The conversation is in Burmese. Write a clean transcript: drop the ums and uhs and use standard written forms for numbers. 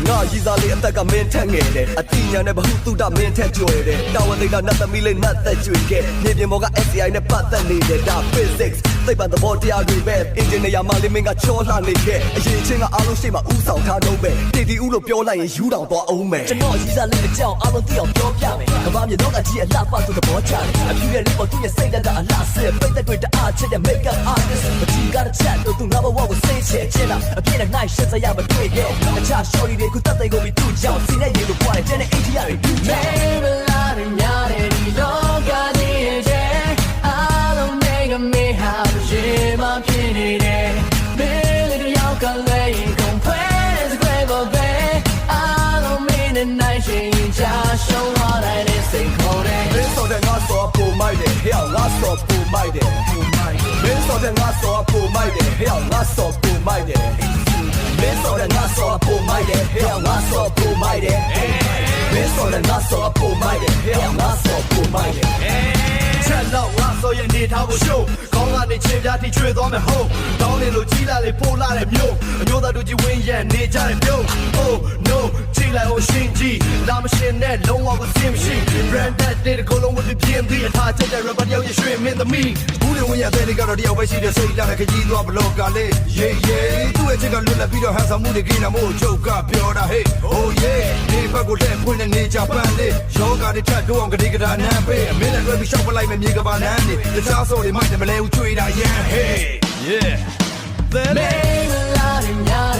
ငါရည်စားလေးအသက်ကမင်းထက်ငယ်တယ်အတိညာနဲ့ဘဟုတုတမင်းထက်ကြွယ်တယ်တာဝန်သိတာနတ်သမီးလေးနတ်သက်ကြွေခဲ့မြေပြင်ပေါ်က SCI နဲ့ပတ်သက်နေတယ်ဒါ physics သိပ္ပံသဘောတရားတွေပဲ engineer မလေးမင်းကချောလှနေခဲ့အရင်ချင်းကအားလုံးရှိမှဥဆောင်ထားတော့ပဲတီတီဦးလို့ပြောလိုက်ရင်ယူတောင်သွားအောင်မယ်ကျွန်တော်ရည်စားလေးအကြောင်းအားလုံးသိအောင်ပြောပြမယ်ကဘာမြေတော့အကြီးအလှပဆိုသဘောချတယ်အဖြူရဲ့လေးပေါ်သူ့ရဲ့စိတ်ဓာတ်ကအလှဆဲပိတ်သက်တွေတအားချက်တဲ့ make up artist မကြီးကတဲ့ချက်တို့သူငါဘဝကိုစိတ်ချချင်တာအပြည့်နဲ့ night ရှက်စရာမတွေ့ရဲ့တခြား shorty တွေကိုတတ်သိကုန်ပြီးသူ့ကြောင့်စီနဲ့ရေလိုပွားတယ်ကျန်တဲ့ ATR တွေ Maybe not in your head, don't got the edge. I don't make a me how she my penny. Billy, y'all can lay compare as great a bay. I don't mean a night, she just show what I did say, cold. မင်းစောတဲ့ငါစောပုံမိုက်တယ်ဟဲ့ငါစောပုံမိုက်တယ်မင်းစောတဲ့ငါစောပုံမိုက်တယ်ဟဲ့ငါစောပုံမိုက်တယ်မင်းစောတဲ့ငါစောပုံမိုက်တယ်ဟဲ့ငါစောပုံမိုက်တယ်မင်းစောတဲ့ငါစောပုံမိုက်တယ်ဟဲ့ငါစောပုံမိုက်တယ်ချက်တော့ငါစောရဲ့နေထားကိုရှိုးခေါင်းကနေချင်းပြားထိချွေသွားမယ်ဟုတ်တောင်းနေလို့ကြီးလာလေပို့လာတဲ့မျိုးအမျိုးသားတို့ကြီးဝင်းရဲ့နေကြတဲ့မျိုး Oh no ကြီးလိုက်အောင်ရှင်းကြည့်လာမရှင်းနဲ့လုံးဝကိုစင်မရှိ branded တဲ့ကိုလုံးဝပြင်းပြီးအထားချက်တဲ့ rapper တယောက်ရဲ့ရွှေမင်းသမီးဘူးလေဝင်းရဲ့တဲ့ကတော့တယောက်ပဲရှိတဲ့စိတ်လာတဲ့ခကြီးသွားဘလော့ကလေး yeah yeah သူ့ရဲ့ချက်ကလွတ်လပ်ပြီးတော့ဟန်ဆောင်မှုတွေကိန်းနာမို့ချုပ်ကပြောတာ hey oh yeah ဒီဘက်ကိုလက်ဖွင့်နေနေကြပန်းလေးယောဂတွေထပ်တော့အောင်ကတိကတာနမ်းပေးအမင်းနဲ့တွေ့ပြီးရှောက်ပလိုက်မယ်မြေကပါနမ်းနေတခြားစော်တွေမိုက်တယ်မလဲဦးချွေတာ yeah hey yeah Maybe not in your